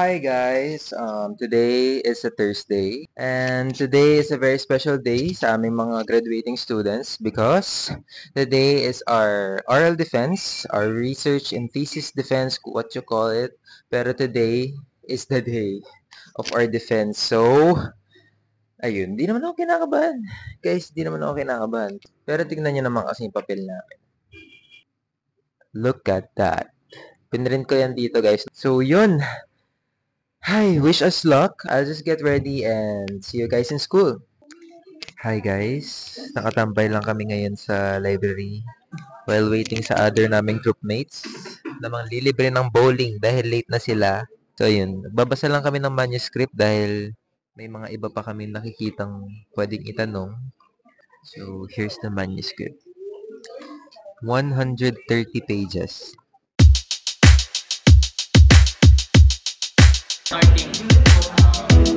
Hi guys! Today is a Thursday and today is a very special day sa aming mga graduating students because today is our oral defense, our research and thesis defense, what you call it. Pero today is the day of our defense. So, ayun, di naman ako kinakabahan. Guys, di naman ako kinakabahan. Pero tignan nyo naman kasi yung papel namin. Look at that. Pinrint ko yan dito guys. So, yun. Hi, wish us luck. I'll just get ready and see you guys in school. Hi guys, nakatambay lang kami ngayon sa library while waiting sa other naming groupmates namang lilibre ng bowling dahil late na sila. So ayun, nagbabasa lang kami ng manuscript dahil may mga iba pa kami nakikitang pwedeng itanong. So here's the manuscript. 130 pages.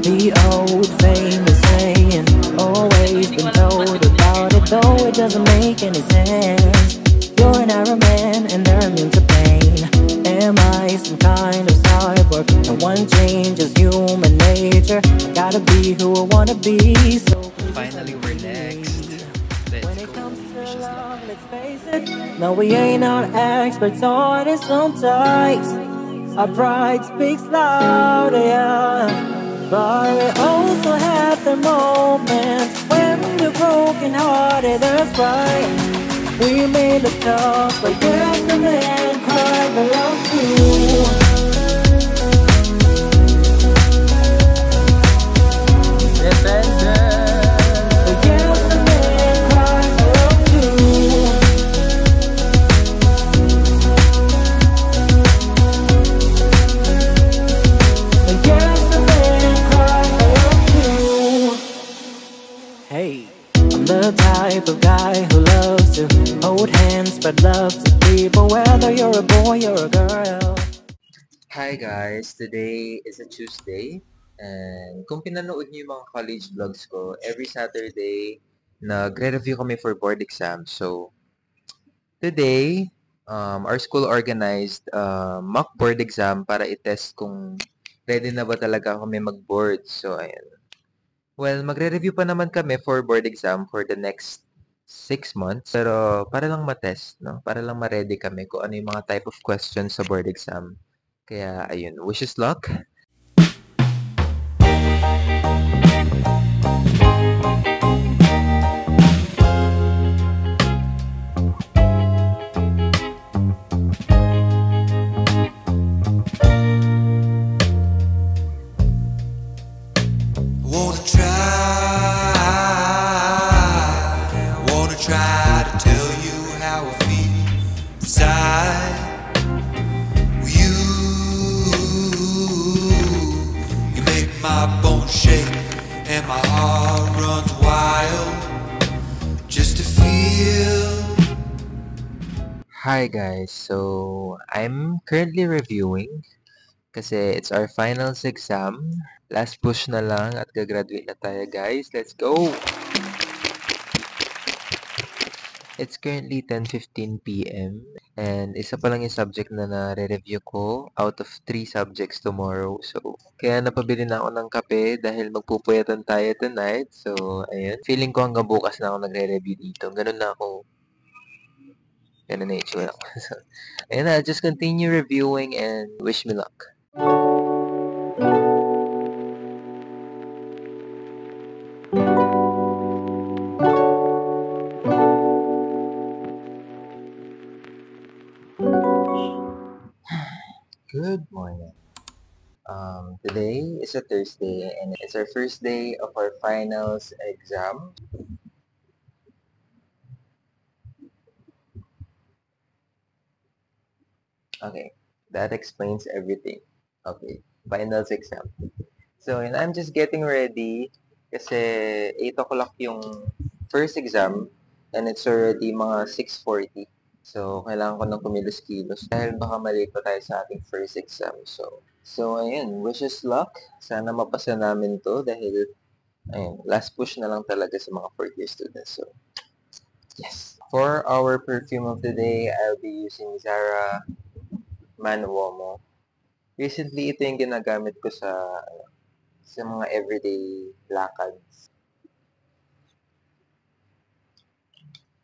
The old famous saying, always been told about it, though it doesn't make any sense. You're an Arab man and they're immune to pain. Am I some kind of cyborg? No one changes human nature. I gotta be who I wanna be. So Finally, we're next. when it comes to love, let's face it. No, we ain't not experts on it sometimes. Our pride speaks louder, yeah. But we also have the moments when we're broken hearted, that's right. We may look tough, but yes, the man cry for love too. But yes, the man cry for love too. But yes, the man cry for love too. Hey, I'm the type of guy who loves to hold hands, spread love to people, whether you're a boy or a girl. Hi guys! Today is a Tuesday and kung pinanood niyo yung mga college vlogs ko, every Saturday nagre-review kami for board exam. So, today, our school organized mock board exam para i-test kung ready na ba talaga kami mag-board. So, ayan. Well, magre-review pa naman kami for board exam for the next 6 months. Pero para lang ma-test, no? Para lang ma-ready kami kung ano yung mga type of questions sa board exam. Kaya, ayun, wish us luck. Wanna try to tell you how I feel inside. You make my bones shake and my heart runs wild just to feel. Hi guys, so I'm currently reviewing kasi it's our finals exam. Last push na lang at gagraduate na tayo guys. Let's go! It's currently 10:15 PM and isa pa lang yung subject na nare-review ko out of 3 subjects tomorrow. So, kaya napabili na ako ng kape dahil magpupuyatan tayo tonight. So, ayun. Feeling ko hanggang bukas na ako nagre-review dito. Ganun na ako. Ganun na yung itsura ko. So, ayun na. Just continue reviewing and wish me luck. Good morning. Today is a Thursday and it's our first day of our finals exam. Okay, that explains everything. Okay, finals exam. So, and I'm just getting ready kasi 8 o'clock yung first exam and it's already mga 6:40. So, kailangan ko ng kumilos-kilos dahil baka mali pa tayo sa ating first exam. So ayun, wishes luck. Sana mapasa namin to dahil, ayun, last push na lang talaga sa mga fourth year students. So, yes. For our perfume of the day, I'll be using Zara Man Uomo. Recently, ito yung ginagamit ko sa mga everyday lakads.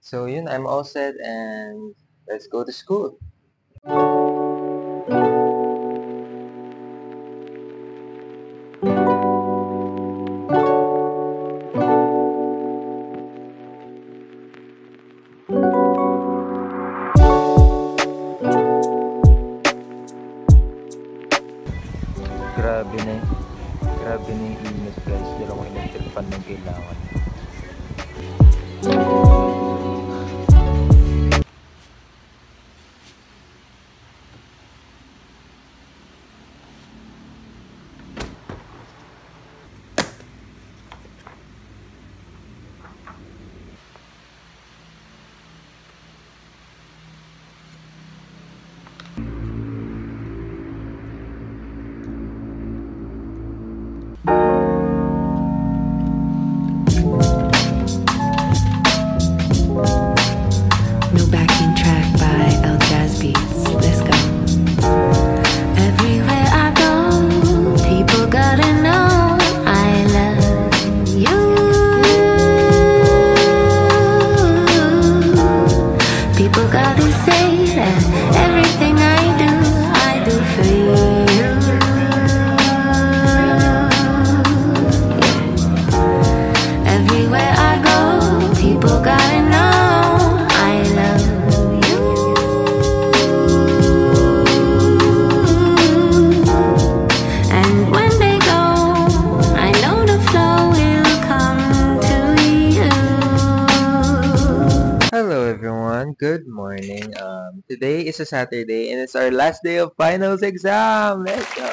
So yun, I'm all set and let's go to school. Grabe na Grabe na yung init guys. Hindi lang ako inagtripan ng kailangan. No backing track by El Jazz Beats. Let's go. Everywhere I go, people gotta know I love you. People gotta say that everything I do for you. Everywhere I go, people gotta know I love you. And when they go, I know the flow will come to you. Hello everyone, good morning. Today is a Saturday and it's our last day of finals exam. Let's go!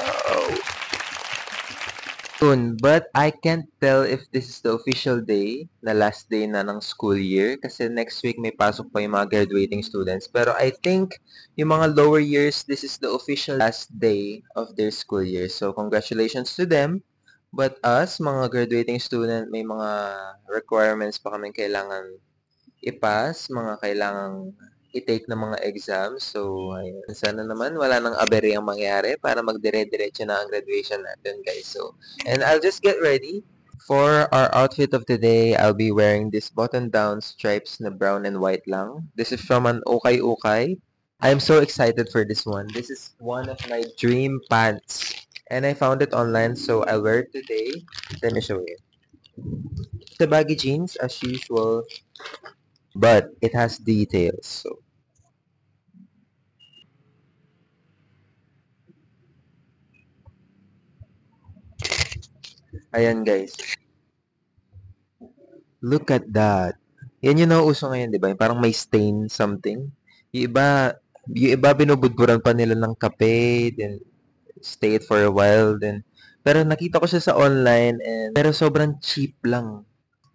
Soon, but I can't tell if this is the official day, na last day na ng school year, kasi next week may pasok pa yung mga graduating students. Pero I think yung mga lower years, this is the official last day of their school year. So congratulations to them. But us, mga graduating student, may mga requirements pa kami kailangan i-pass, mga kailangang i-take na mga exams. So, ayun. Sana naman wala nang aberya ang mangyari para magdire-diretso na ang graduation natin, guys. So, and I'll just get ready. For our outfit of today, I'll be wearing this button-down stripes na brown and white lang. This is from an Ukay Ukay. I'm so excited for this one. This is one of my dream pants. And I found it online, so I'll wear it today. Let me show you. The baggy jeans, as usual, but it has details. So, ayan guys. Look at that. Yan yung nauuso ngayon, di ba? Yung parang may stain something. Yung iba binubudburan pa nila ng kape, then stay it for a while, then pero nakita ko siya sa online pero sobrang cheap lang.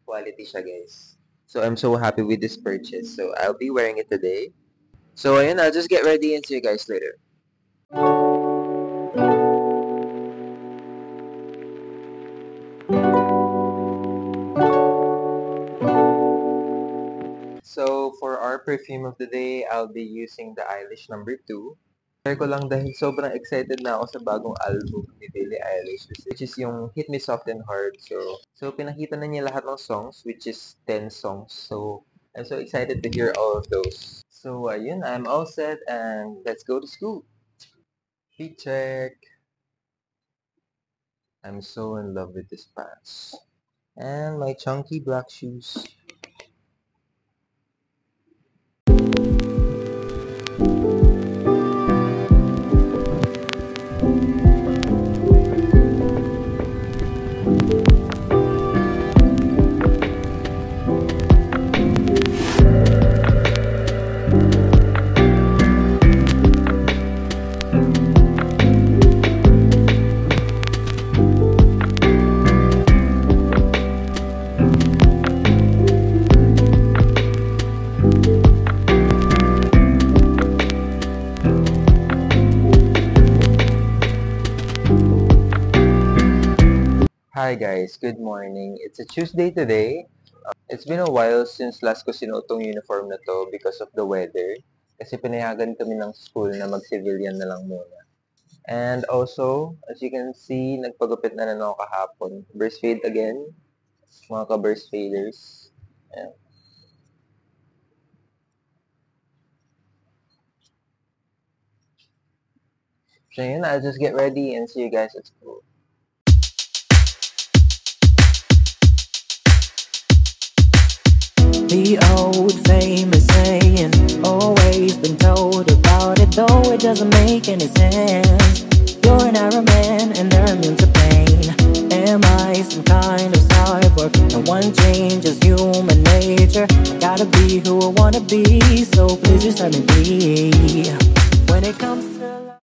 Quality siya, guys. So, I'm so happy with this purchase. So, I'll be wearing it today. So, ayun, I'll just get ready and see you guys later. So, for our perfume of the day, I'll be using the Eilish number 2. Share ko lang dahil sobrang excited na ako sa bagong album ni Billie Eilish, which is yung Hit Me Soft and Hard. So pinakita na niya lahat ng songs, which is 10 songs. So, I'm so excited to hear all of those. So, ayun, I'm all set and let's go to school. Feet check. I'm so in love with this pants. And my chunky black shoes. Hi guys, good morning. It's a Tuesday today. It's been a while since last ko sinuot tong uniform na to because of the weather. Kasi pinayagan kami ng school na mag-civilian na lang muna. And also, as you can see, nagpagupit na ako kahapon. Burst fade again, mga ka-burst faders. Ayan. So yun, I'll just get ready and see you guys at school. The old famous saying, always been told about it, though it doesn't make any sense. You're an Arrow man and they're immune to pain. Am I some kind of cyborg? No one changes human nature. I gotta be who I wanna be, so please just let me be.